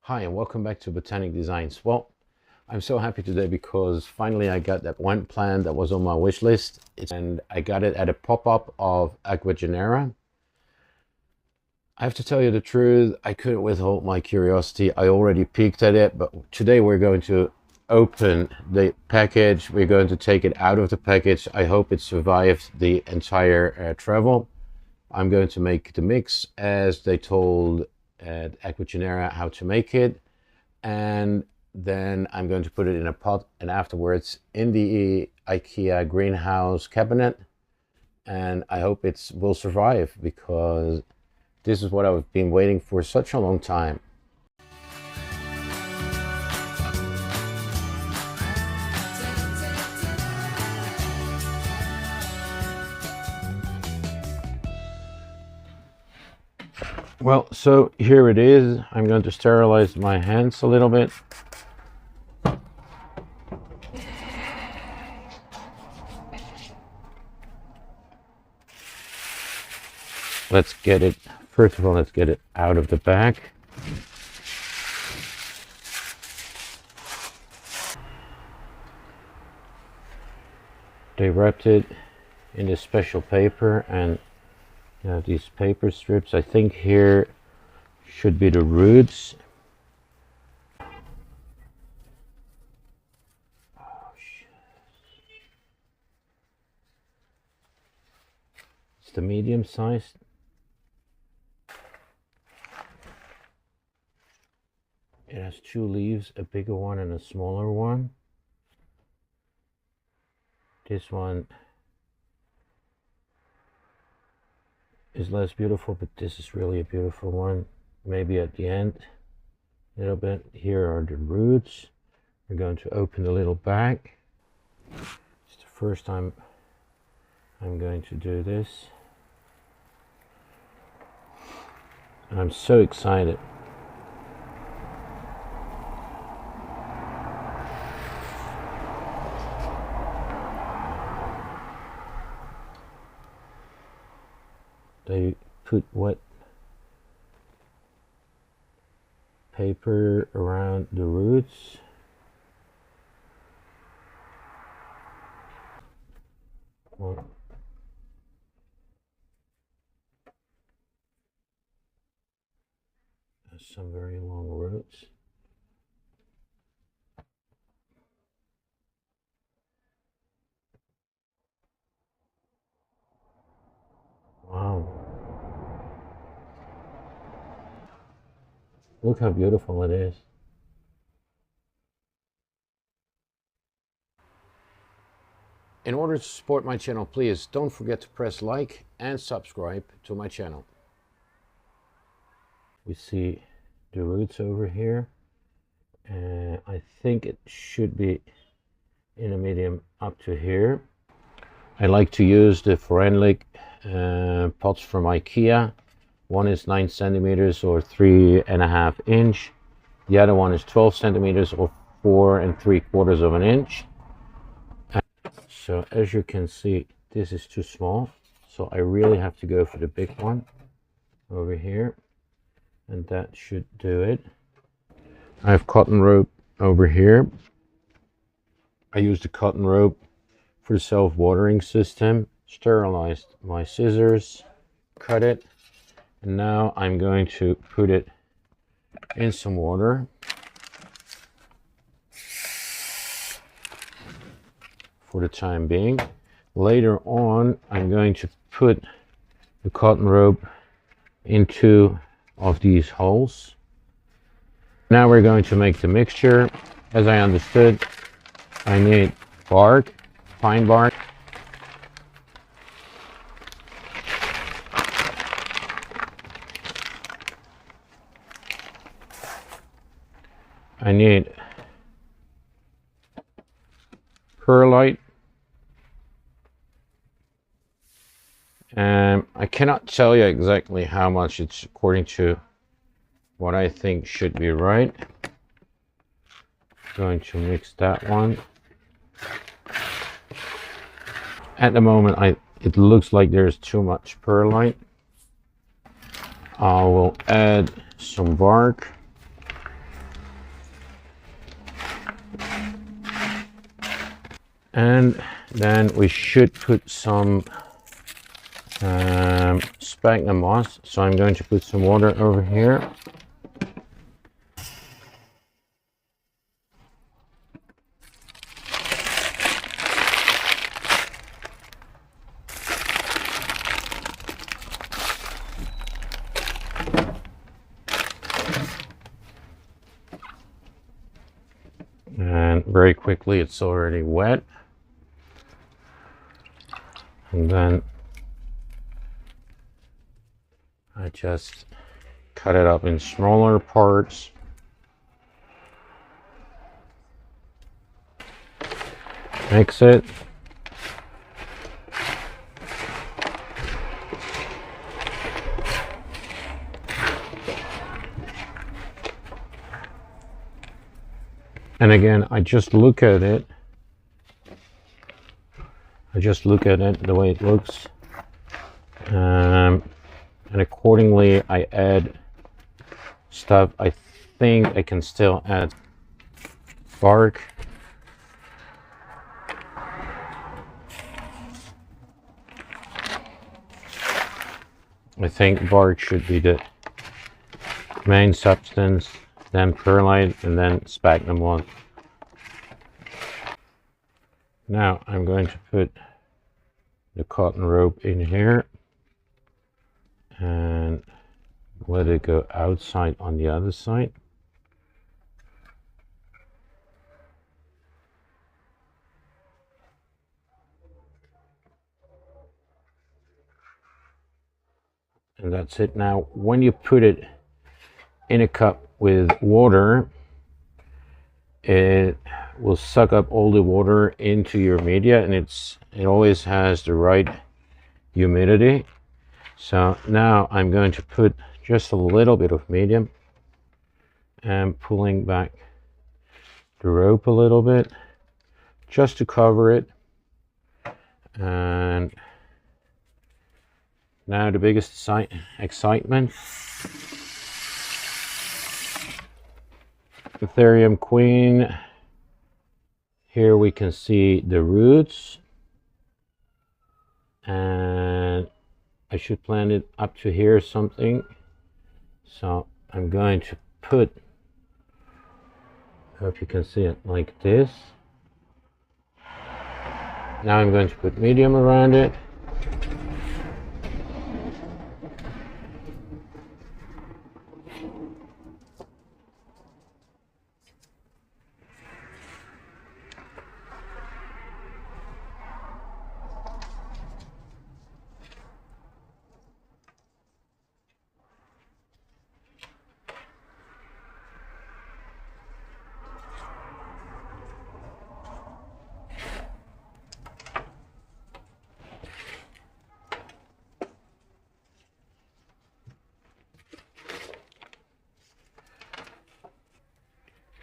Hi and welcome back to Botanic Designs. Well, I'm so happy today because finally I got that one plant that was on my wish list, and I got it at a pop-up of Ecuagenera. I have to tell you the truth, I couldn't withhold my curiosity. I already peeked at it, but today we're going to open the package. We're going to take it out of the package. I hope it survived the entire travel. I'm going to make the mix as they told at Ecuagenera how to make it, and then I'm going to put it in a pot and afterwards in the IKEA greenhouse cabinet, and I hope it will survive because this is what I've been waiting for such a long time. Well, so here it is. I'm going to sterilize my hands a little bit. Let's get it, first of all, let's get it out of the bag. They wrapped it in this special paper, and you have these paper strips. I think here should be the roots. Oh, shit. It's the medium size. It has two leaves, a bigger one and a smaller one. This one is less beautiful, but this is really a beautiful one. Maybe at the end a little bit. Here are the roots. We're going to open the little bag. It's the first time I'm going to do this, and I'm so excited. They put wet paper around the roots. Well, there's some very long roots. Wow. Look how beautiful it is. In order to support my channel, please don't forget to press like and subscribe to my channel. We see the roots over here, and I think it should be in a medium up to here. I like to use the Forenlic pots from IKEA. One is 9 centimeters or 3.5 inch. The other one is 12 centimeters or 4 3/4 of an inch. So as you can see, this is too small. So I really have to go for the big one over here. And that should do it. I have cotton rope over here. I use the cotton rope for the self-watering system. Sterilized my scissors, cut it, and now I'm going to put it in some water. For the time being. Later on, I'm going to put the cotton rope into of these holes. Now we're going to make the mixture. As I understood, I need bark, pine bark. I need perlite. I cannot tell you exactly how much it's according to what I think should be right. Going to mix that one. At the moment, it looks like there's too much perlite. I will add some bark. And then we should put some sphagnum moss. So I'm going to put some water over here. And very quickly it's already wet. And then I just cut it up in smaller parts. Mix it. And again, I just look at it. The way it looks. And accordingly, I add stuff. I think I can still add bark. I think bark should be the main substance, then perlite, and then sphagnum moss. Now I'm going to put the cotton rope in here and let it go outside on the other side. And that's it. Now when you put it in a cup with water, it will suck up all the water into your media, and it always has the right humidity. So now I'm going to put just a little bit of medium and pulling back the rope a little bit just to cover it. And now the biggest excitement. Anthurium queen. Here we can see the roots, and I should plant it up to here or something. So I'm going to put, I hope you can see it like this. Now I'm going to put medium around it.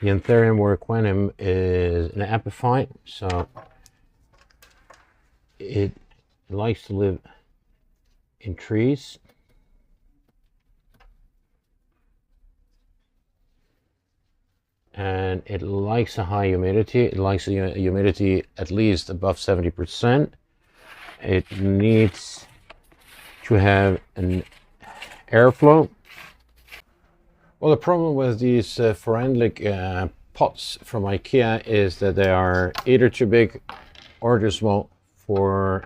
The Anthurium Warocqueanum is an epiphyte, so it likes to live in trees. And it likes a high humidity. It likes a humidity at least above 70%. It needs to have an airflow. Well, the problem with these forensic pots from IKEA is that they are either too big or too small for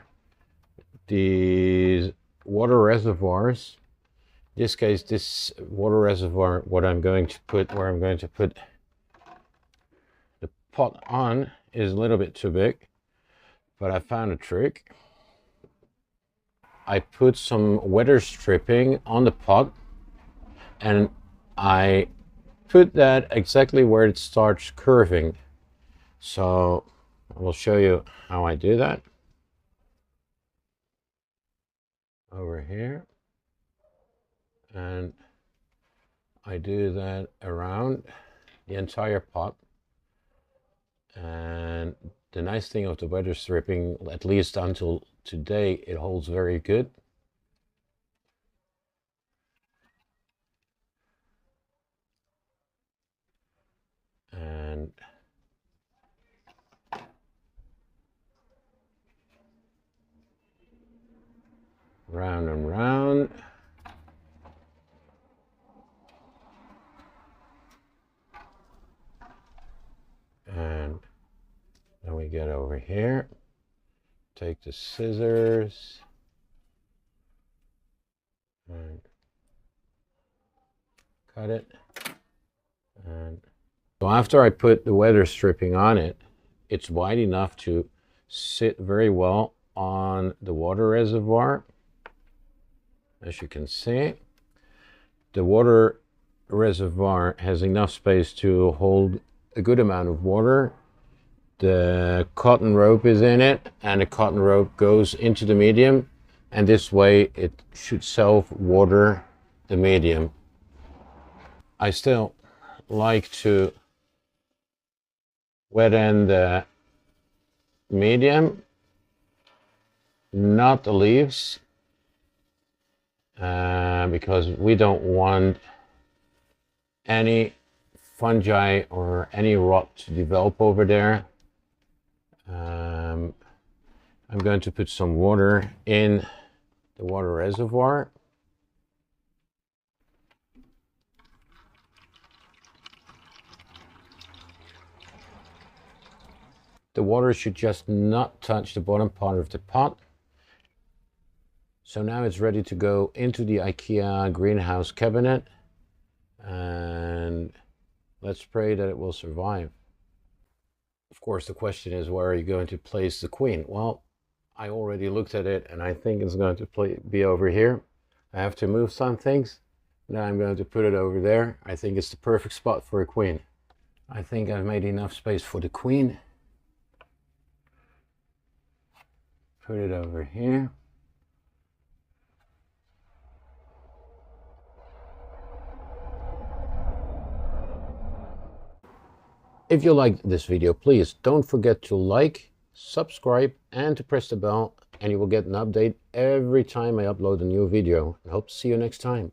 these water reservoirs. In this case, this water reservoir, where I'm going to put the pot on, is a little bit too big. But I found a trick. I put some weather stripping on the pot, and I put that exactly where it starts curving. So I will show you how I do that. Over here. And I do that around the entire pot. And the nice thing of the weather stripping, at least until today, it holds very good. And get over here, take the scissors, and cut it. And so after I put the weather stripping on it, it's wide enough to sit very well on the water reservoir. As you can see, the water reservoir has enough space to hold a good amount of water. The cotton rope is in it, and the cotton rope goes into the medium, and this way it should self-water the medium. I still like to wet end the medium, not the leaves, because we don't want any fungi or any rot to develop over there. I'm going to put some water in the water reservoir. The water should just not touch the bottom part of the pot. So now it's ready to go into the IKEA greenhouse cabinet, and let's pray that it will survive. Of course, the question is, where are you going to place the queen? Well, I already looked at it, and I think it's going to be over here. I have to move some things. Now I'm going to put it over there. I think it's the perfect spot for a queen. I think I've made enough space for the queen. Put it over here. If you liked this video, please don't forget to like, subscribe, and to press the bell, and you will get an update every time I upload a new video. I hope to see you next time.